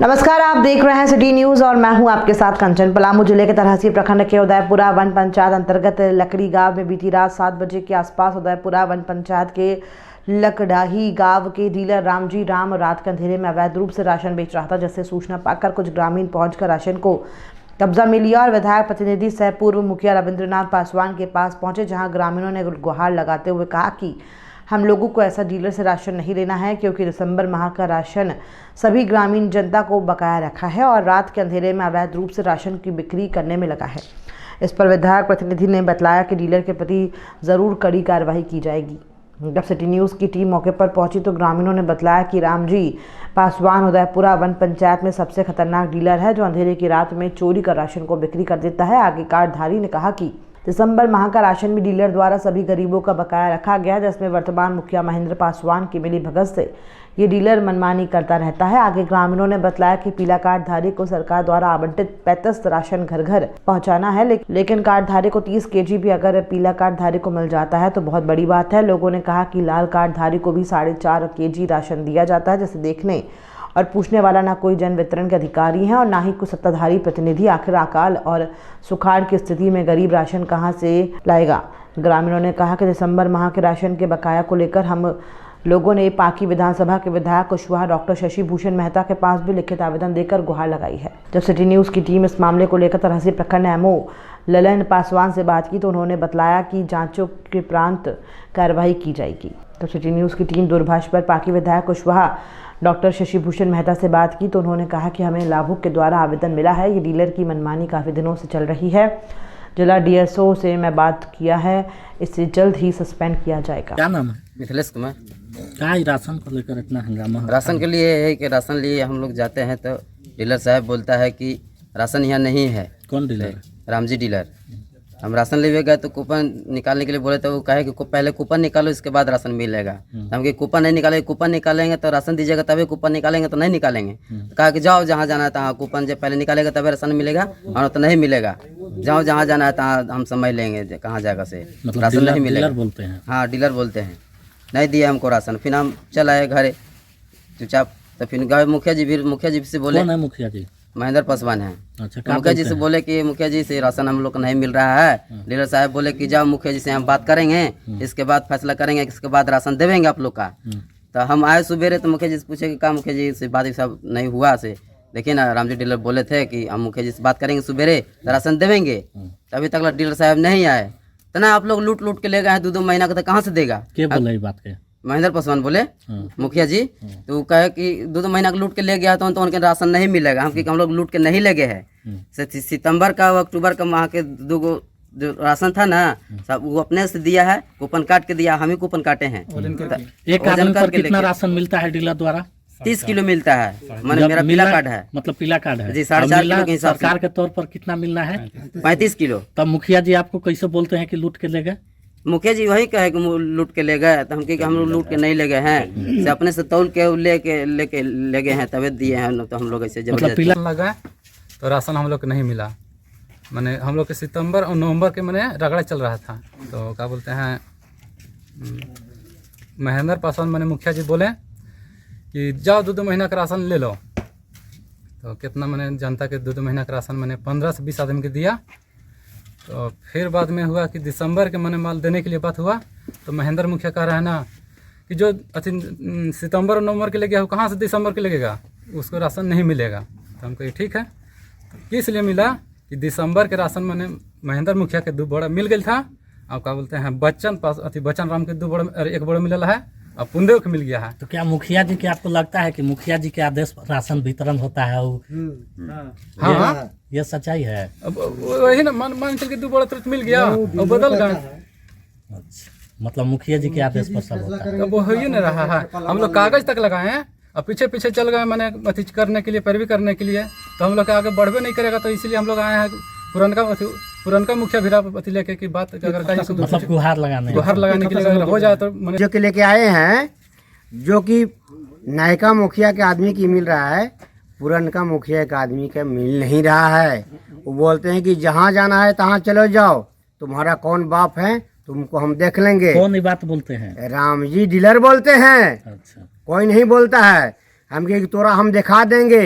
नमस्कार, आप देख रहे हैं सिटी न्यूज और मैं हूं आपके साथ कंचन। पलामू जिले के तरहसी प्रखंड के उदयपुरा वन पंचायत अंतर्गत लकड़ी गांव में बीती रात 7 बजे के आसपास उदयपुरा वन पंचायत के लकड़ाही गांव के डीलर रामजी राम रात के अंधेरे में अवैध रूप से राशन बेच रहा था, जिससे सूचना पाकर कुछ ग्रामीण पहुंचकर राशन को कब्जा में लिया और विधायक प्रतिनिधि सह पूर्व मुखिया रविंद्रनाथ पासवान के पास पहुंचे, जहां ग्रामीणों ने गुहार लगाते हुए कहा कि हम लोगों को ऐसा डीलर से राशन नहीं लेना है, क्योंकि दिसंबर माह का राशन सभी ग्रामीण जनता को बकाया रखा है और रात के अंधेरे में अवैध रूप से राशन की बिक्री करने में लगा है। इस पर विधायक प्रतिनिधि ने बतलाया कि डीलर के प्रति ज़रूर कड़ी कार्रवाई की जाएगी। जब सिटी न्यूज़ की टीम मौके पर पहुंची तो ग्रामीणों ने बतलाया कि रामजी पासवान उदयपुरा वन पंचायत में सबसे खतरनाक डीलर है, जो अंधेरे की रात में चोरी कर राशन को बिक्री कर देता है। आगे कार्डधारी ने कहा कि दिसंबर माह का राशन भी डीलर द्वारा सभी गरीबों का बकाया रखा गया, जिसमें वर्तमान मुखिया महेंद्र पासवान की मिली भगत से ये डीलर मनमानी करता रहता है। आगे ग्रामीणों ने बताया कि पीला कार्डधारी को सरकार द्वारा आवंटित 35 राशन घर घर पहुंचाना है, लेकिन कार्डधारी को 30 केजी भी अगर पीला कार्डधारी को मिल जाता है तो बहुत बड़ी बात है। लोगों ने कहा कि लाल कार्डधारी को भी 4.5 केजी राशन दिया जाता है, जिसे देखने और पूछने वाला ना कोई जन वितरण के अधिकारी हैं और ना ही कुछ सत्ताधारी प्रतिनिधि। आखिर अकाल और सुखाड़ की स्थिति में गरीब राशन कहां से लाएगा। ग्रामीणों ने कहा कि दिसंबर माह के राशन के बकाया को लेकर हम लोगों ने पाकी विधानसभा के विधायक कुशवाहा डॉक्टर शशि भूषण मेहता के पास भी लिखित आवेदन देकर गुहार लगाई है। जब सिटी न्यूज़ की टीम इस मामले को लेकर तरहसी प्रखंड एमओ ललन पासवान से बात की तो उन्होंने बताया कि जांचों के उपरांत कार्रवाई की जाएगी। तो सिटी न्यूज़ की टीम दूरभाष पर पाकी विधायक कुशवाहा डॉक्टर शशि भूषण मेहता से बात की तो उन्होंने कहा कि हमें लाभुक के द्वारा आवेदन मिला है। ये डीलर की मनमानी काफ़ी दिनों से चल रही है। जिला डीएसओ से मैं बात किया है, इससे जल्द ही सस्पेंड किया जाएगा। क्या नाम है? मिथिलेश कुमार। क्या राशन को लेकर इतना हंगामा है? राशन के लिए है कि राशन लिए हम लोग जाते हैं तो डीलर साहब बोलता है कि राशन यहाँ नहीं है। कौन डीलर? रामजी डीलर। हम राशन लेवे गए तो कूपन निकालने के लिए बोले तो वो कहे कि पहले कूपन निकालो, इसके बाद राशन मिलेगा। हम कि कूपन नहीं निकालेंगे, कूपन निकालेंगे तो राशन दीजिएगा तभी कूपन निकालेंगे, तो नहीं निकालेंगे। तो कहा कि जाओ जहाँ जाना है तहाँ कूपन जब पहले निकालेगा तभी राशन मिलेगा और तो नहीं मिलेगा। जाओ जहाँ जाना है तहाँ हम समझ लेंगे कहाँ जाएगा से मतलब राशन नहीं मिलेगा। डीलर बोलते हैं? हाँ, डीलर बोलते हैं। नहीं दिया हमको राशन, फिर हम चल आए घरे चुपचाप। तो फिर गए मुखिया जी से बोले। कौन है मुखिया जी? महेंद्र पासवान है। अच्छा, तो मुखिया जी से बोले कि मुखिया जी से राशन हम लोग को नहीं मिल रहा है। डीलर साहब बोले कि जाओ मुखिया जी से हम बात करेंगे, इसके बाद फैसला करेंगे, इसके बाद राशन देवेंगे आप लोग का। तो हम आए सुबेरे तो मुखिया जी से पूछे कि क्या मुखिया जी से बात सब नहीं हुआ से। देखिए ना, रामजी डीलर बोले थे कि हम मुखिया जी से बात करेंगे सुबेरे तो राशन देवेंगे। तो अभी तक डीलर साहब नहीं आए। तो ना आप लोग लूट के ले गए हैं 2 महीना का, तो कहाँ से देगा? क्या बोला ये बात के? महेंद्र पासवान बोले मुखिया जी। तो वो कहे कि 2 महीना का लूट के ले गया तो उनके राशन नहीं मिलेगा। हम लोग लूट के नहीं ले गए हैं। सितंबर का अक्टूबर का माह के 2 जो राशन था ना सब वो अपने से दिया है, कूपन काट के दिया। हम ही कूपन काटे हैं। एक आदमी पर कितना राशन मिलता है डीलर द्वारा? 30 किलो मिलता है। मैंने मेरा पीला कार्ड है। मतलब पीला कार्ड है जी, 4.5 किलो के हिसाब से। सरकार के तौर पर कितना मिलना है? 35 किलो। तब मुखिया जी आपको कैसे बोलते हैं कि लूट के ले गए? मुखिया जी वही कहे कि लूट के ले गए। तो हम लोग लूट के नहीं ले गए हैं, से अपने से तौल के लेके ले गए हैं तभी दिए हैं। तो हम लोग ऐसे मतलब पीला लगा तो राशन हम लोग को नहीं मिला। मैंने हम लोग के सितंबर और नवंबर के मैंने रगड़ा चल रहा था। तो क्या बोलते हैं महेंद्र पासवान मैंने मुखिया जी बोले कि जाओ 2 महीना का राशन ले लो। तो कितना मैंने जनता के 2 महीना का राशन मैंने 15 से 20 आदमी के दिया। तो फिर बाद में हुआ कि दिसंबर के मैंने माल देने के लिए बात हुआ तो महेंद्र मुखिया कह रहा है ना कि जो सितंबर और नवंबर के ले गया वो कहाँ से दिसंबर के लगेगा, उसको राशन नहीं मिलेगा। तो हम कही ठीक है। तो इसलिए मिला कि दिसंबर के राशन मैंने महेंद्र मुखिया के 2 बोरा मिल गया था। अब क्या बोलते हैं बच्चन राम के 2 बोरा 1 बोरा मिलल है, अब पुंदेव के मिल गया है। तो क्या मुखिया जी के आपको लगता है कि मुखिया जी के आदेश पर राशन वितरण होता है? हाँ, ये सच्चाई है। अब वही ना मान चल के 2 बोरा तुरंत मिल गया और बदल गए। अच्छा, मतलब मुखिया जी के आदेश पर सब होता है। अब वो हो ही नहीं रहा है। हम लोग कागज तक लगाए हैं और पीछे चल गए मैंने अति करने के लिए, पैरवी करने के लिए। तो हम लोग के आगे बढ़वे नहीं करेगा, तो इसीलिए हम लोग आए हैं पुरनका मुखिया भिरा अति लेके की बात अगर मतलब गुहार लगाने के लिए अगर हो जाए तो जो के लेके आए हैं, जो कि नायका मुखिया के आदमी की मिल रहा है, पुरनका मुखिया के आदमी का मिल नहीं रहा है। वो बोलते हैं कि जहाँ जाना है तहाँ चलो जाओ, तुम्हारा कौन बाप है, तुमको हम देख लेंगे। कौन ये बात बोलते हैं? रामजी डीलर बोलते हैं। अच्छा, कोई नहीं बोलता है। हम कहे कि तोरा हम दिखा देंगे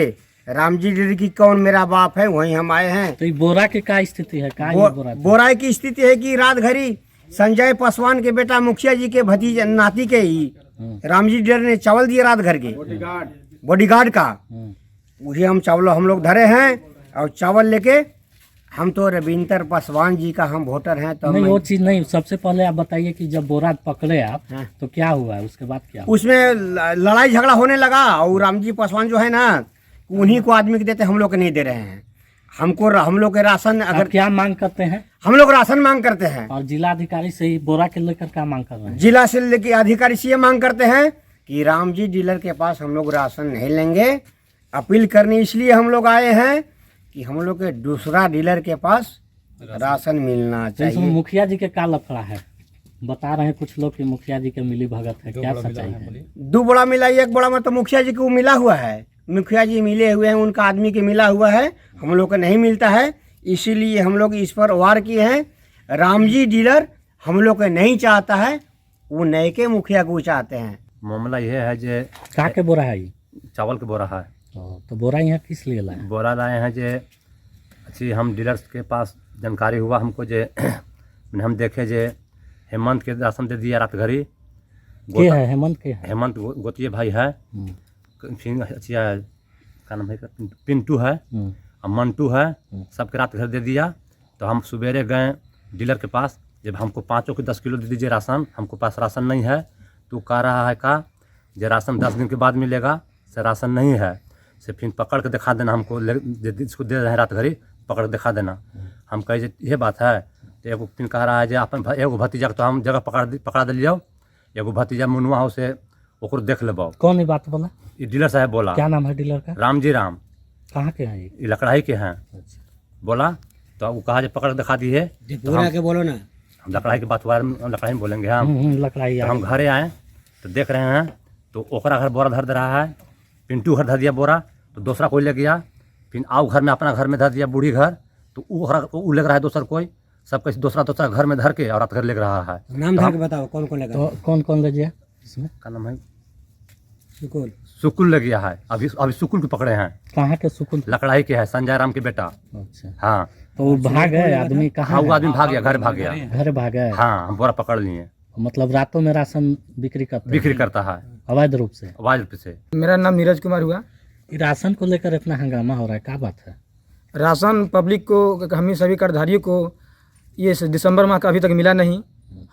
रामजी डीलर की कौन मेरा बाप है, वहीं हम आए हैं। तो ये बोरा की क्या स्थिति है? क्या ये बोरा बोराई की स्थिति है कि रात घड़ी संजय पासवान के बेटा मुखिया जी के भतीजे नाती के ही रामजी डीलर ने चावल दिए रात घर के बॉडीगार्ड का। वही हम चावल हम लोग धरे हैं और चावल लेके हम तो रविंदर पासवान जी का हम वोटर हैं। तो नहीं वो चीज नहीं, सबसे पहले आप बताइए कि जब बोरा पकड़े आप तो क्या हुआ, उसके बाद क्या हुआ? उसमें लड़ाई झगड़ा होने लगा और रामजी पासवान जो है ना उन्हीं को आदमी के देते, हम लोग के नहीं दे रहे हैं। हम लोग के राशन अगर अगर क्या मांग करते हैं? हम लोग राशन मांग करते हैं और जिला अधिकारी से ही बोरा के लेकर क्या मांग कर रहे हैं? जिला से लेके अधिकारी से ये मांग करते हैं कि रामजी डीलर के पास हम लोग राशन नहीं लेंगे। अपील करने इसलिए हम लोग आए हैं कि हम लोग के दूसरा डीलर के पास राशन मिलना इसमें चाहिए। मुखिया जी के क्या लफड़ा है? बता रहे हैं कुछ लोग कि मुखिया जी के मिली भगत है, क्या सच्चाई है? 2 बड़ा मिला, 1 बड़ा में तो मुखिया जी को मिला हुआ है। मुखिया जी मिले हुए हैं, उनका आदमी के मिला हुआ है, हम लोग को नहीं मिलता है। इसीलिए हम लोग इस पर वार किए हैं। रामजी डीलर हम लोग को नहीं चाहता है, वो नए के मुखिया को चाहते हैं। मामला यह है जे कहाँ के बोरा है ये? चावल के बोरा है। तो बोरा यहाँ किस लिए लाए? बोरा लाए हैं जे अच्छी हम डीलर्स के पास जानकारी हुआ हमको जे हम देखे जे हेमंत के राशन दे दिया रात घड़ी। के है हेमंत? के है? हेमंत गोतिये भाई है। फिर अच्छी क्या नाम है, पिंटू है और मंटू है, सबके रात घर दे दिया। तो हम सवेरे गए डीलर के पास, जब हमको 5 को 10 किलो दे दीजिए राशन, हमको पास राशन नहीं है। तो कह रहा है का जो राशन 10 दिन के बाद मिलेगा, से राशन नहीं है, से फिर पकड़ के दिखा देना हमको, इसको दे रहे हैं रात घड़ी, पकड़ के दिखा देना। हम कहे ये बात है। तो एगो फिर कह रहा है जो अपन एगो भतीजा के तो हम जगह पकड़ा दिलियो, एगो भतीजा मुनुआ हो से ओकरो देख लेबो। कौन ये बात बोला? ये डीलर साहब बोला। क्या नाम है डीलर का? रामजी राम। कहाँ के हैं ये? ये लकड़ाई के हैं। बोला तो वो कहा जो पकड़ के दिखा दिए। तो हम बोलो ना, हम लकड़ाई की बात हुआ, लकड़ाई में बोलेंगे हम। लकड़ाई तो हम घरे आए तो देख रहे हैं तो ओकरा घर बोरा धर दे रहा है, पिंटू घर धर दिया बोरा, तो दूसरा कोई ले गया। फिर आओ घर में अपना घर में धर दिया बूढ़ी घर, तो वो ले रहा है दूसरा कोई, सब कैसे दूसरा घर में धर के और रात घर ले रहा है। नाम धर के बताओ कौन कौन तो कौन कौन ले गया इसमें? क्या नाम है? सुकुल। सुकुल ले गया है। अभी सुकुल को पकड़े हैं। कहाँ के सुकुल? लकड़ाई के है, संजय राम के बेटा। अच्छा, हाँ तो वो भाग गए आदमी? कहाँ हाँ वो आदमी भाग गया, घर भाग गया। घर भाग गए? हाँ हम बोरा पकड़ लिए। मतलब रातों में राशन बिक्री करता है अवैध रूप से? आवाज से। मेरा नाम नीरज कुमार हुआ। ये राशन को लेकर इतना हंगामा हो रहा है, क्या बात है? राशन पब्लिक को, हम सभी कार्डधारियों को ये दिसंबर माह का अभी तक मिला नहीं।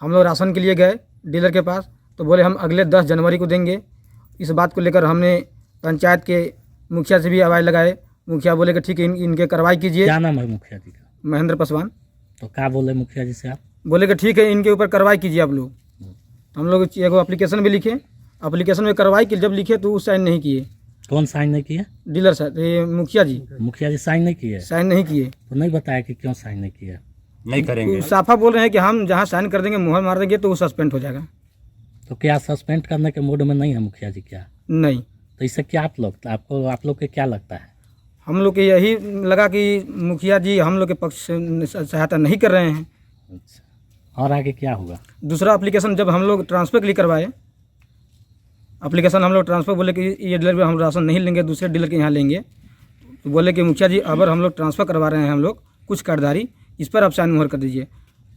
हम लोग राशन के लिए गए डीलर के पास, तो बोले हम अगले 10 जनवरी को देंगे। इस बात को लेकर हमने पंचायत के मुखिया से भी आवाज़ लगाए। मुखिया बोले कि ठीक है, इनके कार्रवाई कीजिए। क्या नाम है मुखिया जी का? महेंद्र पासवान। तो क्या बोले मुखिया जी से आप? बोले कि ठीक है, इनके ऊपर कार्रवाई कीजिए आप लोग। हम लोग एगो एप्लीकेशन भी लिखे, एप्लीकेशन में कार्रवाई की, जब लिखे तो वो साइन नहीं किए। कौन साइन नहीं किए? डीलर साहब, ये मुखिया जी मुखिया जी साइन नहीं किए? साइन नहीं किए। तो नहीं बताया कि क्यों साइन नहीं किया? नहीं करेंगे। साफा बोल रहे हैं कि हम जहाँ साइन कर देंगे, मुहर मार देंगे तो वो सस्पेंड हो जाएगा। तो क्या सस्पेंड करने के मूड में नहीं है मुखिया जी क्या? नहीं। तो इससे क्या आप लोग के क्या लगता है? हम लोग के यही लगा कि मुखिया जी हम लोग के पक्ष से सहायता नहीं कर रहे हैं। अच्छा, और आगे क्या होगा? दूसरा एप्लीकेशन जब हम लोग ट्रांसफ़र के लिए करवाए, एप्लीकेशन हम लोग ट्रांसफ़र बोले कि ये डीलर पे हम राशन नहीं लेंगे, दूसरे डीलर के यहाँ लेंगे। तो बोले कि मुखिया जी अगर हम लोग ट्रांसफ़र करवा रहे हैं, हम लोग कुछ कार्डधारी, इस पर आप साइन मुहर कर दीजिए।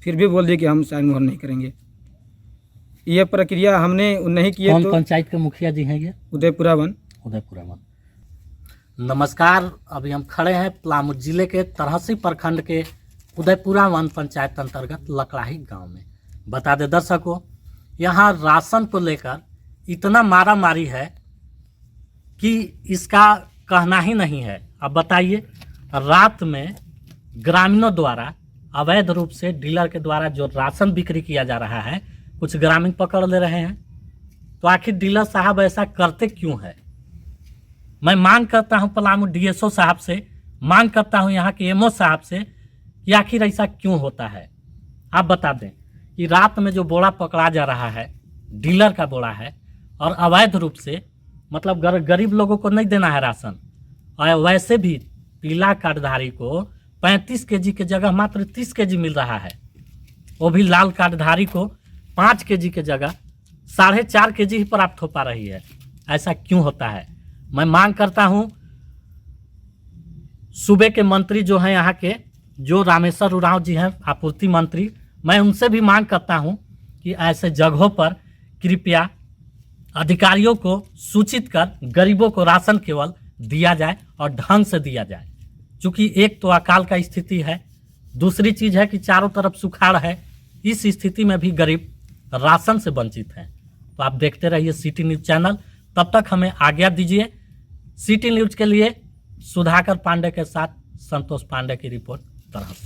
फिर भी बोल दिए कि हम साइन मुहर नहीं करेंगे। ये प्रक्रिया हमने नहीं की। कौन तो पंचायत के मुखिया जी हैं ये? उदयपुरा वन। नमस्कार, अभी हम खड़े हैं पलामू जिले के तरहसी प्रखंड के उदयपुरा वन पंचायत अंतर्गत लकड़ाही गांव में। बता दें दर्शकों, यहाँ राशन को लेकर इतना मारा मारी है कि इसका कहना ही नहीं है। अब बताइए, रात में ग्रामीणों द्वारा अवैध रूप से डीलर के द्वारा जो राशन बिक्री किया जा रहा है, कुछ ग्रामीण पकड़ ले रहे हैं। तो आखिर डीलर साहब ऐसा करते क्यों है? मैं मांग करता हूं पलामू डीएसओ साहब से, मांग करता हूं यहाँ के एमओ साहब से कि आखिर ऐसा क्यों होता है। आप बता दें कि रात में जो बोरा पकड़ा जा रहा है, डीलर का बोरा है, और अवैध रूप से, मतलब गरीब लोगों को नहीं देना है राशन। और वैसे भी पीला कार्डधारी को 35 केजी के जगह मात्र 30 केजी मिल रहा है। वो भी लाल कार्डधारी को 5 केजी के जगह 4.5 केजी ही प्राप्त हो पा रही है। ऐसा क्यों होता है? मैं मांग करता हूं सूबे के मंत्री जो हैं यहाँ के, जो रामेश्वर उरांव जी हैं आपूर्ति मंत्री, मैं उनसे भी मांग करता हूँ कि ऐसे जगहों पर कृपया अधिकारियों को सूचित कर गरीबों को राशन केवल दिया जाए और ढंग से दिया जाए। चूँकि एक तो अकाल का स्थिति है, दूसरी चीज़ है कि चारों तरफ सुखाड़ है। इस स्थिति में भी गरीब राशन से वंचित हैं। तो आप देखते रहिए सिटी न्यूज़ चैनल। तब तक हमें आज्ञा दीजिए। सिटी न्यूज़ के लिए सुधाकर पांडे के साथ संतोष पांडे की रिपोर्ट तरह से।